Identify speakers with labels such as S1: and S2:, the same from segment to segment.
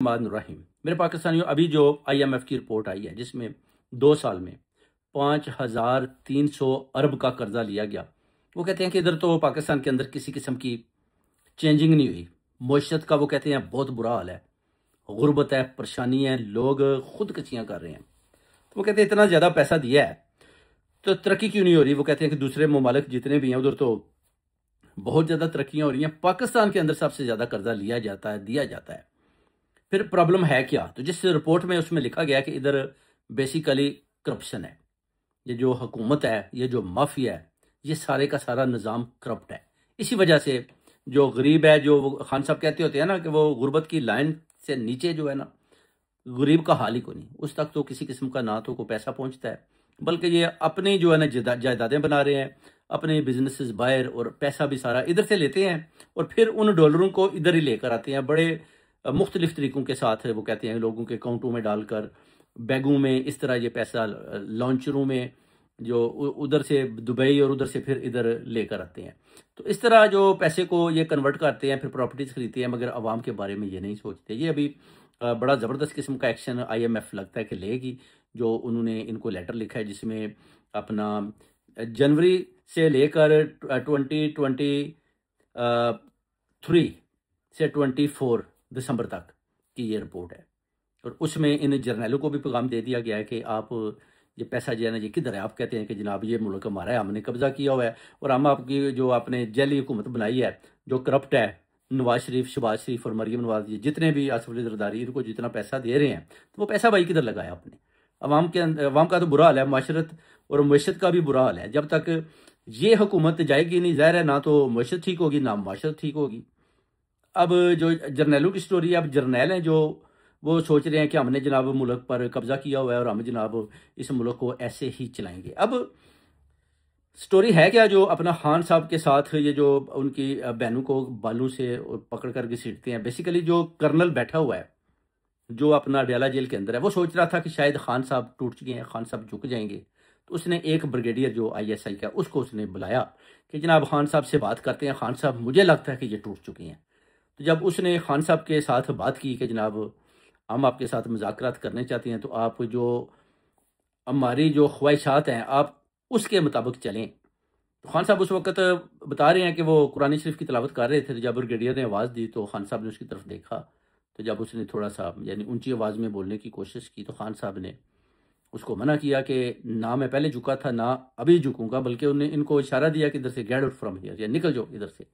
S1: रहीम। मेरे पाकिस्तानियों, अभी जो IMF की रिपोर्ट आई है जिसमें 2 साल में 5,300 अरब का कर्जा लिया गया, वो कहते हैं कि इधर तो पाकिस्तान के अंदर किसी किस्म की चेंजिंग नहीं हुई। मईशत का वो कहते हैं बहुत बुरा हाल है, गुर्बत है, परेशानी है, लोग खुदकशियां कर रहे हैं। तो वो कहते हैं इतना ज़्यादा पैसा दिया है तो तरक्की क्यों नहीं हो रही। वो कहते हैं कि दूसरे ममालिक जितने भी हैं उधर तो बहुत ज़्यादा तरक्कियाँ हो रही हैं, पाकिस्तान के अंदर सबसे ज़्यादा कर्जा लिया जाता है, दिया जाता है। फिर प्रॉब्लम है क्या? तो जिस रिपोर्ट में उसमें लिखा गया कि इधर बेसिकली करप्शन है। ये जो हुकूमत है, ये जो माफिया है, ये सारे का सारा निज़ाम करप्ट है। इसी वजह से जो गरीब है, जो वो खान साहब कहते होते हैं ना कि वो गुर्बत की लाइन से नीचे जो है ना, गरीब का हाल ही को नहीं, उस तक तो किसी किस्म का ना तो कोई पैसा पहुंचता है, बल्कि ये अपनी जो है ना जायदादें बना रहे हैं, अपने बिजनेसेस बाहर, और पैसा भी सारा इधर से लेते हैं और फिर उन डॉलरों को इधर ही लेकर आते हैं बड़े मुख्तलिफ तरीकों के साथ। वो कहते हैं लोगों के अकाउंटों में डालकर, बैगों में, इस तरह ये पैसा लॉन्चरों में जो उधर से दुबई और उधर से फिर इधर लेकर आते हैं। तो इस तरह जो पैसे को ये कन्वर्ट करते हैं, फिर प्रॉपर्टीज खरीदते हैं, मगर आवाम के बारे में ये नहीं सोचते। ये अभी बड़ा ज़बरदस्त किस्म का एक्शन IMF लगता है कि लेगी। जो उन्होंने इनको लेटर लिखा है जिसमें अपना जनवरी से लेकर 2023 से 24 दिसंबर तक की ये रिपोर्ट है, और उसमें इन जर्नैलों को भी पैगाम दे दिया गया है कि आप ये पैसा जो है ना, ये किधर है। आप कहते हैं कि जनाब ये मुल्क हमारा है, हमने कब्जा किया हुआ है, और हम आपकी जो आपने जैली हुकूमत बनाई है जो करप्ट है, नवाज शरीफ, शहबाज शरीफ और मरीम नवाज, ये जितने भी आसिफ अली जरदारी, इनको जितना पैसा दे रहे हैं, तो वो पैसा भाई किधर लगाया आपने। अवाम का तो बुरा हाल है, माशरत और मैशत का भी बुरा हाल है। जब तक ये हुकूमत जाएगी नहीं, ज़ाहिर है ना तो मैशत ठीक होगी ना माशरत ठीक होगी। अब जो जर्नैलों की स्टोरी है, अब जर्नैल हैं जो वो सोच रहे हैं कि हमने जनाब मुल्क पर कब्जा किया हुआ है और हम जनाब इस मुल्क को ऐसे ही चलाएंगे। अब स्टोरी है क्या, जो अपना खान साहब के साथ ये जो उनकी बहनों को बालों से पकड़ कर घसीटते हैं, बेसिकली जो कर्नल बैठा हुआ है जो अपना डयाला जेल के अंदर है, वो सोच रहा था कि शायद खान साहब टूट चुके हैं, खान साहब झुक जाएंगे। तो उसने एक ब्रिगेडियर जो ISI का, उसको उसने बुलाया कि जनाब खान साहब से बात करते हैं, खान साहब मुझे लगता है कि ये टूट चुके हैं। तो जब उसने खान साहब के साथ बात की कि जनाब हम आपके साथ मुज़ाकरात करने चाहते हैं, तो आप जो हमारी जो ख्वाहिशात हैं आप उसके मुताबिक चलें। तो खान साहब उस वक्त बता रहे हैं कि वो कुरान शरीफ की तिलावत कर रहे थे। जब ब्रिगेडियर ने आवाज़ दी तो खान साहब ने उसकी तरफ देखा, तो जब उसने थोड़ा सा यानी ऊंची आवाज़ में बोलने की कोशिश की, तो खान साहब ने उसको मना किया कि ना मैं पहले झुका था ना अभी झुकूंगा, बल्कि उन्हें इनको इशारा दिया कि इधर से गेट आउट फ्रॉम हियर, या निकल जाओ इधर से।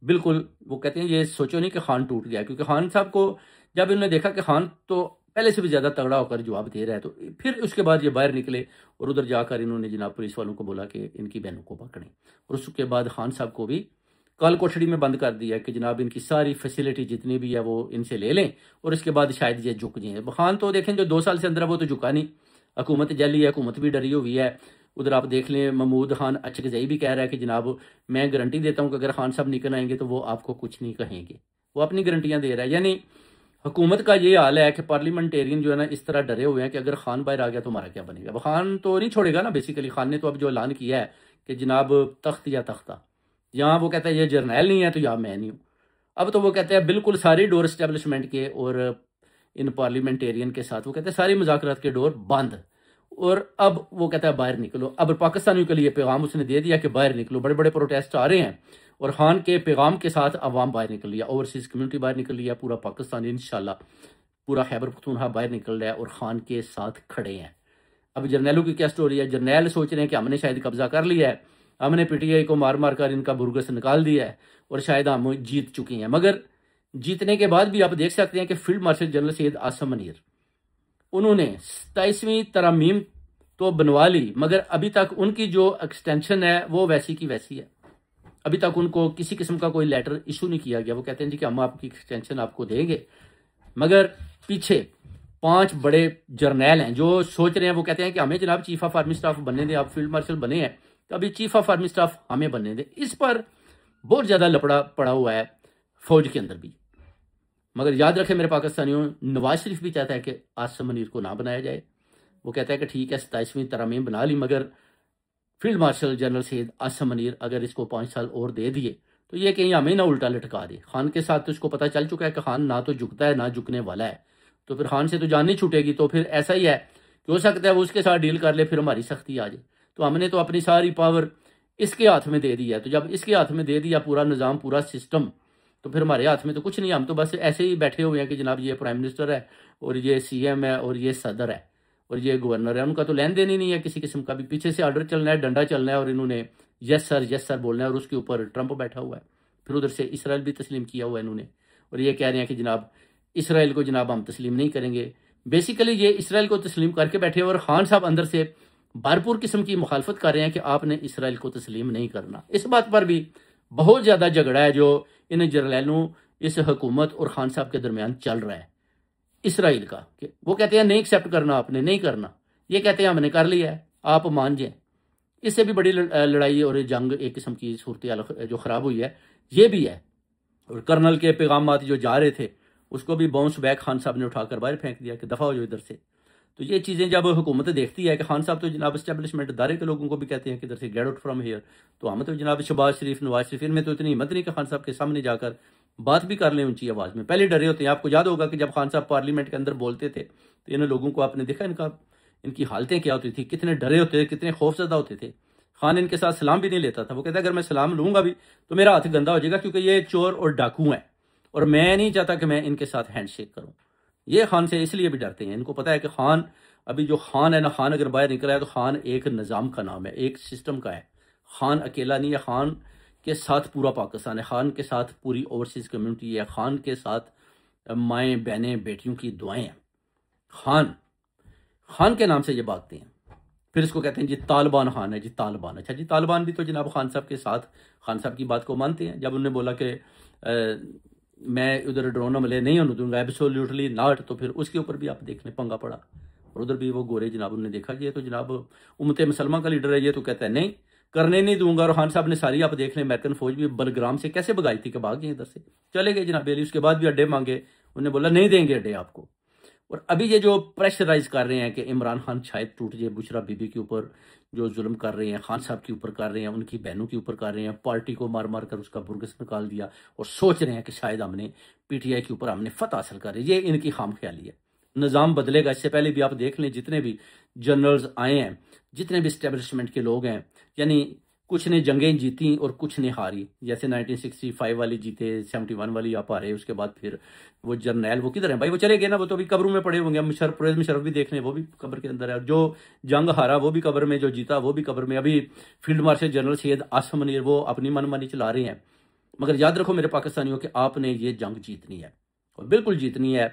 S1: बिल्कुल वो कहते हैं ये सोचो नहीं कि खान टूट गया, क्योंकि खान साहब को जब इन्होंने देखा कि खान तो पहले से भी ज़्यादा तगड़ा होकर जवाब दे रहा है, तो फिर उसके बाद ये बाहर निकले और उधर जाकर इन्होंने जनाब पुलिस वालों को बोला कि इनकी बहनों को पकड़ें। और उसके बाद खान साहब को भी काल कोठड़ी में बंद कर दिया कि जनाब इनकी सारी फैसिलिटी जितनी भी है वो इनसे ले लें, और इसके बाद शायद ये झुक जाएं। खान तो देखें जो 2 साल से अंदर है वो तो झुका नहीं, हुकूमत जली है, हुकूमत भी डरी हुई है। उधर आप देख लें महमूद खान अचकजई भी कह रहा है कि जनाब मैं गारंटी देता हूं कि अगर खान साहब निकल आएंगे तो वो आपको कुछ नहीं कहेंगे। वो अपनी गारंटियां दे रहा है। यानी हुकूमत का ये हाल है कि पार्लियामेंटेरियन जो है ना इस तरह डरे हुए हैं कि अगर खान बाहर आ गया तो हमारा क्या बनेगा। अब खान तो नहीं छोड़ेगा ना, बेसिकली खान ने तो अब जो ऐलान किया है कि जनाब तख्त या तख्ता, यहाँ वो कहता है ये जर्नैल नहीं है तो यहाँ मैं नहीं हूँ। अब तो वो कहते हैं बिल्कुल सारी डोर इस्टेब्लिशमेंट के और इन पार्लियामेंटेरियन के साथ वो कहते हैं सारी मुज़ाकरात के डोर बंद, और अब वो कहता है बाहर निकलो। अब पाकिस्तानियों के लिए पैगाम उसने दे दिया कि बाहर निकलो, बड़े बड़े प्रोटेस्ट आ रहे हैं, और खान के पैगाम के साथ अवाम बाहर निकल लिया, ओवरसीज कम्युनिटी बाहर निकल लिया, पूरा पाकिस्तान इंशाल्लाह, पूरा खैबर पख्तूनख्वा बाहर निकल रहा है और खान के साथ खड़े हैं। अब जर्नैलों की क्या स्टोरी है, जर्नैल सोच रहे हैं कि हमने शायद कब्जा कर लिया है, हमने PTI को मार मार कर इनका बुरगस निकाल दिया है और शायद हम जीत चुके हैं। मगर जीतने के बाद भी आप देख सकते हैं कि field marshal general Syed Asim Munir, उन्होंने 27वीं तरमीम तो बनवा ली, मगर अभी तक उनकी जो एक्सटेंशन है वो वैसी की वैसी है। अभी तक उनको किसी किस्म का कोई लेटर इशू नहीं किया गया। वो कहते हैं जी कि हम आपकी एक्सटेंशन आपको देंगे, मगर पीछे 5 बड़े जर्नैल हैं जो सोच रहे हैं, वो कहते हैं कि हमें जनाब चीफ ऑफ आर्मी स्टाफ बनने दें, आप फील्ड मार्शल बने हैं तो अभी चीफ ऑफ आर्मी स्टाफ हमें बनने दें। इस पर बहुत ज्यादा लपड़ा पड़ा हुआ है फौज के अंदर भी। मगर याद रखें मेरे पाकिस्तानियों, नवाज शरीफ भी चाहता है कि आसिम मुनीर को ना बनाया जाए। वो कहता है कि ठीक है 27वीं तरमीम बना ली, मगर field marshal general Syed Asim Munir अगर इसको 5 साल और दे दिए तो ये कहीं हमें ना उल्टा लटका दे। खान के साथ तो उसको पता चल चुका है कि खान ना तो झुकता है ना झुकने वाला है, तो फिर खान से तो जान नहीं छूटेगी। तो फिर ऐसा ही है कि हो सकता है वो उसके साथ डील कर ले, फिर हमारी सख्ती आ जाए। तो हमने तो अपनी सारी पावर इसके हाथ में दे दिया है। तो जब इसके हाथ में दे दिया पूरा निज़ाम, पूरा सिस्टम, तो फिर हमारे हाथ में तो कुछ नहीं। हम तो बस ऐसे ही बैठे हुए हैं कि जनाब ये प्राइम मिनिस्टर है और ये सीएम है और ये सदर है और ये गवर्नर है। उनका तो लेन देन ही नहीं है किसी किस्म का भी। पीछे से ऑर्डर चलना है, डंडा चलना है और इन्होंने यस सर बोलना है और उसके ऊपर ट्रंप बैठा हुआ है। फिर उधर से इसराइल भी तस्लीम किया हुआ है इन्होंने, और ये कह रहे हैं कि जनाब इसराइल को जनाब हम तस्लीम नहीं करेंगे। बेसिकली ये इसराइल को तस्लीम करके बैठे हुए और खान साहब अंदर से भरपूर किस्म की मुखालफत कर रहे हैं कि आपने इसराइल को तस्लीम नहीं करना। इस बात पर भी बहुत ज़्यादा झगड़ा है जो इन जर्नैलों, इस हुकूमत और खान साहब के दरमियान चल रहा है इसराइल का। कि वो कहते हैं नहीं एक्सेप्ट करना, आपने नहीं करना। ये कहते हैं हमने कर लिया है, आप मान जाए। इससे भी बड़ी लड़ाई और जंग, एक किस्म की सूरत जो ख़राब हुई है, ये भी है। और कर्नल के पैगाम जो जा रहे थे उसको भी बाउंस बैक खान साहब ने उठाकर बाहर फेंक दिया कि दफ़ा हो जाओ इधर से। तो ये चीज़ें जब हुकूमत देखती है कि खान साहब तो जनाब इस्टेब्लिशमेंट इदारे के लोगों को भी कहते हैं कि इधर से गेट आउट फ्रॉम हियर, तो हम तो जनाब शहबाज शरीफ, नवाज शरीफ, इनमें तो इतनी हिम्मत नहीं कि खान साहब के सामने जाकर बात भी कर लें ऊंची आवाज़ में। पहले डरे होते हैं। आपको याद होगा कि जब खान साहब पार्लियामेंट के अंदर बोलते थे तो इन लोगों को आपने देखा इनकी हालतें क्या होती थी, कितने डरे होते थे, कितने खौफजदा होते थे। खान इनके साथ सलाम भी नहीं लेता था। वो कहता अगर मैं सलाम लूंगा भी तो मेरा हाथ गंदा हो जाएगा, क्योंकि ये चोर और डाकू हैं और मैं नहीं चाहता कि मैं इनके साथ हैंडशेक करूं। ये खान से इसलिए भी डरते हैं। इनको पता है कि खान, अभी जो खान है ना, खान अगर बाहर निकला है तो खान एक निज़ाम का नाम है, एक सिस्टम का है। खान अकेला नहीं है, खान के साथ पूरा पाकिस्तान है, खान के साथ पूरी ओवरसीज़ कम्युनिटी है, खान के साथ माएँ बहनें बेटियों की दुआएं हैं। खान खान के नाम से ये भागते हैं। फिर इसको कहते हैं जी तालिबान खान है, जी तालिबान। अच्छा जी, तालिबान भी तो जनाब खान साहब के साथ, खान साहब की बात को मानते हैं। जब उन्होंने बोला कि मैं उधर ड्रोन हमले नहीं होने दूंगा, एब्सोल्युटली नॉट, तो फिर उसके ऊपर भी आप देख लें पंगा पड़ा। और उधर भी वो गोरे जनाब उन्होंने देखा कि ये तो जनाब उम्मत मुसलमान का लीडर है, ये तो कहता है नहीं करने नहीं दूंगा। और खान साहब ने सारी, आप देख लें, अमेरिकन फौज भी बलग्राम से कैसे भगाई थी कि भाग गए इधर से, चले गए जनाब अली। उसके बाद भी अड्डे मांगे, उन्होंने बोला नहीं देंगे अड्डे आपको। और अभी ये जो प्रेशराइज कर रहे हैं कि इमरान खान शायद टूट जाए, बुशरा बीबी के ऊपर जो जुल्म कर रहे हैं, खान साहब के ऊपर कर रहे हैं, उनकी बहनों के ऊपर कर रहे हैं, पार्टी को मार मार कर उसका बुरगस निकाल दिया और सोच रहे हैं कि शायद हमने पीटीआई के ऊपर हमने फतह हासिल कर, ये इनकी खाम ख्याली है। निज़ाम बदलेगा। इससे पहले भी आप देख लें जितने भी जनरल्स आए हैं, जितने भी इस्टेब्लिशमेंट के लोग हैं, यानी कुछ ने जंगें जीती और कुछ ने हारी। जैसे 1965 वाली जीते, 71 वाली आप हारे, उसके बाद फिर वो जर्नैल वो किधर है भाई, वो चले गए ना, वो तो अभी कब्रों में पड़े होंगे। परवेज मुशर्रफ भी देख लें, वो भी कब्र के अंदर है। और जो जंग हारा वो भी कब्र में, जो जीता वो भी कब्र में। अभी field marshal general Syed Asim Munir वो अपनी मनमानी चला रहे हैं। मगर याद रखो मेरे पाकिस्तानियों कि आपने ये जंग जीतनी है और बिल्कुल जीतनी है।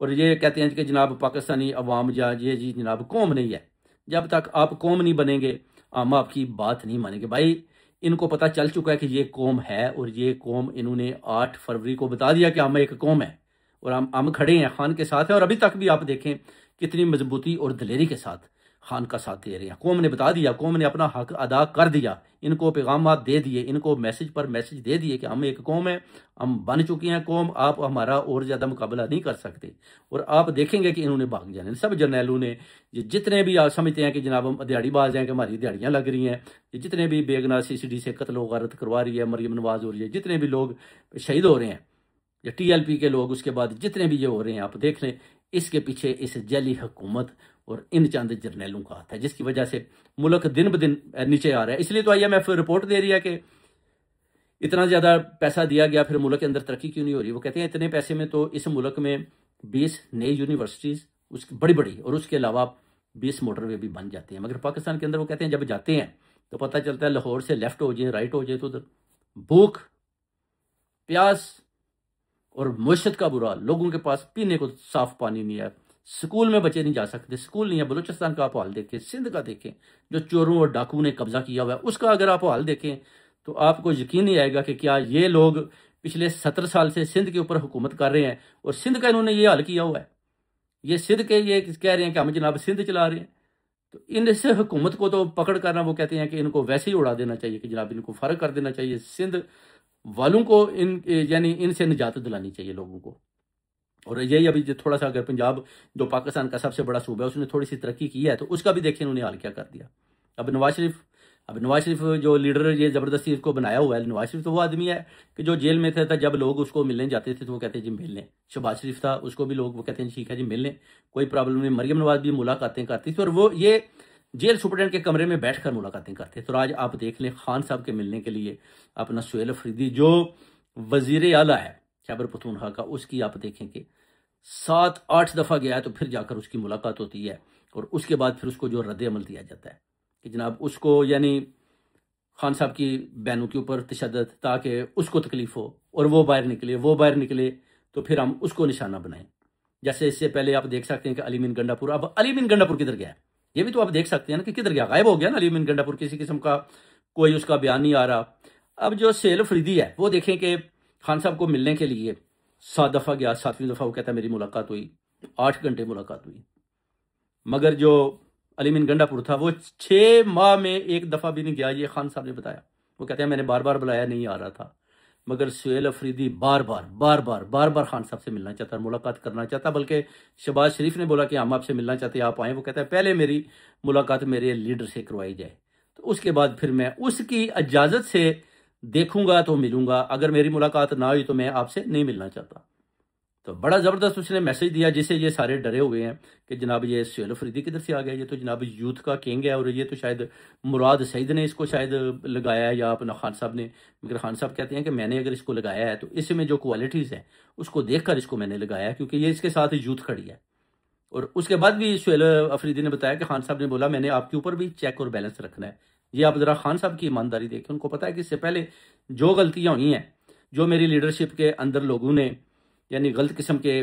S1: और ये कहते हैं कि जनाब पाकिस्तानी अवाम या ये जी जनाब कौम नहीं है। जब तक आप कौम नहीं बनेंगे हम आपकी बात नहीं मानेंगे। भाई इनको पता चल चुका है कि ये कौम है, और ये कौम इन्होंने 8 फरवरी को बता दिया कि हम एक कौम है और हम खड़े हैं, खान के साथ हैं। और अभी तक भी आप देखें कितनी मजबूती और दलेरी के साथ खान का साथ दे रहे हैं। कौम ने बता दिया, कौम ने अपना हक अदा कर दिया, इनको पैगाम दे दिए, इनको मैसेज पर मैसेज दे दिए कि हम एक कौम है, हम बन चुके हैं कौम, आप हमारा और ज़्यादा मुकाबला नहीं कर सकते। और आप देखेंगे कि इन्होंने भाग जाने। सब जर्नैलों ने, जितने भी आप समझते हैं कि जनाब हम दिहाड़ीबाज हैं कि हमारी दिहाड़ियाँ लग रही हैं, जितने भी बेगना CCD से कत्ल गारत करवा रही है, मरियम नवाज हो रही है, जितने भी लोग शहीद हो रहे हैं या TLP के लोग, उसके बाद जितने भी ये हो रहे हैं, आप देख लें इसके पीछे इस जैली हुकूमत और इन चंद जर्नैलों का हाथ है, जिसकी वजह से मुल्क दिन ब दिन नीचे आ रहा है। इसलिए तो IMF रिपोर्ट दे रही है कि इतना ज़्यादा पैसा दिया गया, फिर मुल्क के अंदर तरक्की क्यों नहीं हो रही। वो कहते हैं इतने पैसे में तो इस मुल्क में 20 नई यूनिवर्सिटीज़ उसकी बड़ी बड़ी और उसके अलावा 20 मोटरवे भी बन जाते हैं। मगर पाकिस्तान के अंदर वो कहते हैं जब जाते हैं तो पता चलता है लाहौर से लेफ्ट हो जाए, राइट हो जाए, तो उधर भूख प्यास और मुश्त का बुरा, लोगों के पास पीने को साफ पानी नहीं है, स्कूल में बच्चे नहीं जा सकते, स्कूल नहीं है। बलूचिस्तान का आप हाल देखें, सिंध का देखें, जो चोरों और डाकुओं ने कब्जा किया हुआ है, उसका अगर आप हाल देखें तो आपको यकीन नहीं आएगा कि क्या ये लोग पिछले 17 साल से सिंध के ऊपर हुकूमत कर रहे हैं और सिंध का इन्होंने ये हाल किया हुआ है। ये सिंध के ये कह रहे हैं कि हम जनाब सिंध चला रहे हैं। तो इनसे हुकूमत को तो पकड़ करना, वो कहते हैं कि इनको वैसे ही उड़ा देना चाहिए, कि जनाब इनको फ़र्क कर देना चाहिए। सिंध वालों को यानी इनसे निजात दिलानी चाहिए लोगों को। और यही अभी जो थोड़ा सा अगर पंजाब जो पाकिस्तान का सबसे बड़ा सूबा है उसने थोड़ी सी तरक्की की है तो उसका भी देखिए उन्होंने हाल क्या कर दिया। अब नवाज शरीफ अब नवाज शरीफ जो लीडर ये ज़बरदस्ती इसको बनाया हुआ है, नवाज शरीफ तो वो आदमी है कि जो जेल में था जब लोग उसको मिलने जाते थे तो वो कहते हैं जी मिल लें। शहबाज शरीफ था, उसको भी लोग वो कहते हैं ठीक है जी मिल लें, कोई प्रॉब्लम नहीं। मरियम नवाज भी मुलाकातें करती थी और वो ये जेल सुपरडेंट के कमरे में बैठकर मुलाकातें करते। तो आज आप देख लें खान साहब के मिलने के लिए अपना सुहेल अफरीदी जो वजीर आला है खैबर पख्तूनख्वा का, उसकी आप देखें कि 7-8 दफ़ा गया है तो फिर जाकर उसकी मुलाकात होती है और उसके बाद फिर उसको जो रद्द अमल दिया जाता है कि जनाब उसको यानी खान साहब की बहनों के ऊपर तशद्दुद ताकि उसको तकलीफ हो और वो बाहर निकले तो फिर हम उसको निशाना बनाएं। जैसे इससे पहले आप देख सकते हैं कि अली मीन गंडापुर, अब अली मीन गंडापुर किधर गया है ये भी तो आप देख सकते हैं ना कि किधर गया, गायब हो गया ना अली मीन गंडापुर, किसी किस्म का कोई उसका बयान नहीं आ रहा। अब जो सुहेल अफरीदी है वो देखें कि खान साहब को मिलने के लिए 7 दफ़ा गया, 7वीं दफ़ा वो कहता है मेरी मुलाकात हुई, 8 घंटे मुलाकात हुई। मगर जो अली मीन गंडापुर था वो 6 माह में 1 दफ़ा भी नहीं गया, ये खान साहब ने बताया। वो कहते हैं मैंने बार बार बुलाया, नहीं आ रहा था। मगर सुहेल अफरीदी बार बार खान साहब से मिलना चाहता, मुलाकात करना चाहता। बल्कि शहबाज शरीफ ने बोला कि हम आपसे मिलना चाहते हैं, आप आए। वो कहता है पहले मेरी मुलाकात मेरे लीडर से करवाई जाए, तो उसके बाद फिर मैं उसकी इजाज़त से देखूंगा तो मिलूंगा, अगर मेरी मुलाकात ना हुई तो मैं आपसे नहीं मिलना चाहता। तो बड़ा ज़बरदस्त उसने मैसेज दिया जिससे ये सारे डरे हुए हैं कि जनाब ये सुहेल अफरीदी किधर से आ गया, ये तो जनाब यूथ का किंग है और ये तो शायद मुराद सईद ने इसको शायद लगाया है या अपना खान साहब ने। मगर खान साहब कहते हैं कि मैंने अगर इसको लगाया है तो इसमें जो क्वालिटीज़ हैं उसको देख कर इसको मैंने लगाया है, क्योंकि ये इसके साथ यूथ खड़ी है। और उसके बाद भी सुहेल अफरीदी ने बताया कि खान साहब ने बोला मैंने आपके ऊपर भी चेक और बैलेंस रखना है। ये आप ज़रा खान साहब की ईमानदारी देखें, उनको पता है कि इससे पहले जो गलतियाँ हुई हैं, जो मेरी लीडरशिप के अंदर लोगों ने यानी गलत किस्म के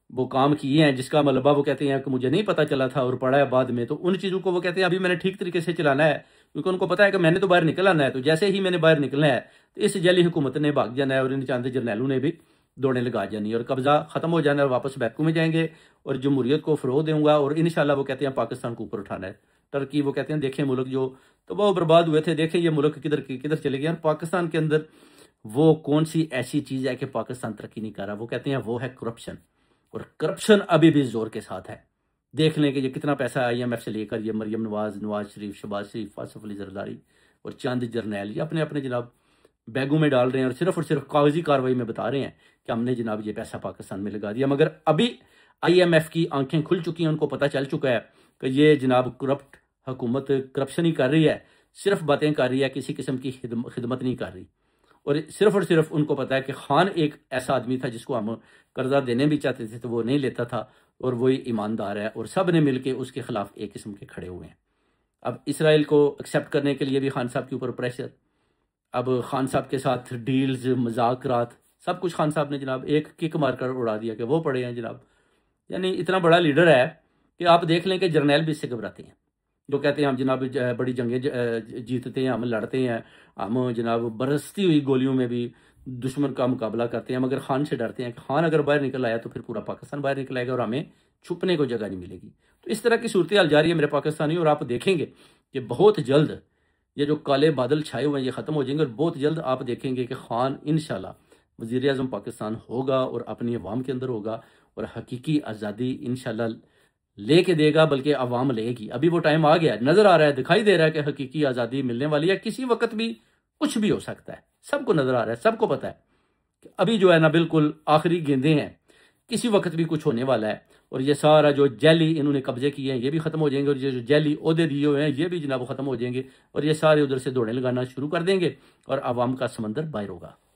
S1: वो काम किए हैं जिसका मलबा वो कहते हैं कि मुझे नहीं पता चला था और पढ़ा है बाद में, तो उन चीज़ों को वो कहते हैं अभी मैंने ठीक तरीके से चलाना है, क्योंकि उनको पता है कि मैंने तो बाहर निकल आना है। तो जैसे ही मैंने बाहर निकलना है तो इस जैली हुकूमत ने भाग जाना है और इन चांद जरनैलों ने भी दौड़े लगा जानी है और कब्जा खत्म हो जाना है और वापस बैकू में जाएंगे और जमहूरियत को फ़रोग़ दूंगा और इंशाल्लाह वो कहते हैं पाकिस्तान को ऊपर उठाना है। टर्की वो कहते हैं देखें मुल्क जो तो वो बर्बाद हुए थे, देखें ये मुल्क किधर चले गए। पाकिस्तान के अंदर वो कौन सी ऐसी चीज़ है कि पाकिस्तान तरक्की नहीं कर रहा, वो कहते हैं वो है करप्शन। और करप्शन अभी भी जोर के साथ है। देख लें कि ये कितना पैसा IMF से लेकर ये मरियम नवाज, नवाज शरीफ, शहबाज शरीफ, आसिफ अली जरदारी और चंद जरनैल ये अपने अपने जनाब बैगों में डाल रहे हैं और सिर्फ कागजी कार्रवाई में बता रहे हैं कि हमने जनाब ये पैसा पाकिस्तान में लगा दिया। मगर अभी IMF की आंखें खुल चुकी हैं, उनको पता चल चुका है कि ये जनाब करप्ट हुकूमत करप्शन ही कर रही है, सिर्फ बातें कर रही है, किसी किस्म की खिदमत नहीं कर रही। और सिर्फ उनको पता है कि खान एक ऐसा आदमी था जिसको हम कर्जा देने भी चाहते थे तो वो नहीं लेता था और वही ईमानदार है और सब ने मिलकर उसके खिलाफ एक किस्म के खड़े हुए हैं। अब इसराइल को एक्सेप्ट करने के लिए भी खान साहब के ऊपर प्रेशर, अब खान साहब के साथ डील्स, मजाकरात, सब कुछ खान साहब ने जनाब एक किक मारकर उड़ा दिया कि वो पड़े हैं जनाब। यानी इतना बड़ा लीडर है कि आप देख लें कि जर्नैल भी इससे घबराते हैं, जो कहते हैं हम जनाब बड़ी जंगें जीतते हैं, हम लड़ते हैं, हम जनाब बरसती हुई गोलियों में भी दुश्मन का मुकाबला करते हैं, मगर खान से डरते हैं कि खान अगर बाहर निकल आया तो फिर पूरा पाकिस्तान बाहर निकल आएगा और हमें छुपने को जगह नहीं मिलेगी। तो इस तरह की सूरत हाल जारी है मेरे पाकिस्तानी, और आप देखेंगे कि बहुत जल्द ये जो काले बादल छाए हुए हैं ये ख़त्म हो जाएंगे और बहुत जल्द आप देखेंगे कि खान इंशाल्लाह वज़ीर आज़म पाकिस्तान होगा और अपनी अवाम के अंदर होगा और हकीकी आज़ादी इंशाल्लाह लेके देगा, बल्कि अवाम लेगी। अभी वो टाइम आ गया, नजर आ रहा है, दिखाई दे रहा है कि हकीकी आज़ादी मिलने वाली है। किसी वक्त भी कुछ भी हो सकता है, सबको नजर आ रहा है, सबको पता है कि अभी जो है ना बिल्कुल आखिरी गेंदें हैं, किसी वक्त भी कुछ होने वाला है। और ये सारा जो जैली इन्होंने कब्जे किए हैं ये भी खत्म हो जाएंगे और ये जो जैली ओहदे दिए हुए हैं ये भी जनाब खत्म हो जाएंगे और ये सारे उधर से दौड़े लगाना शुरू कर देंगे और अवाम का समंदर बाहर होगा।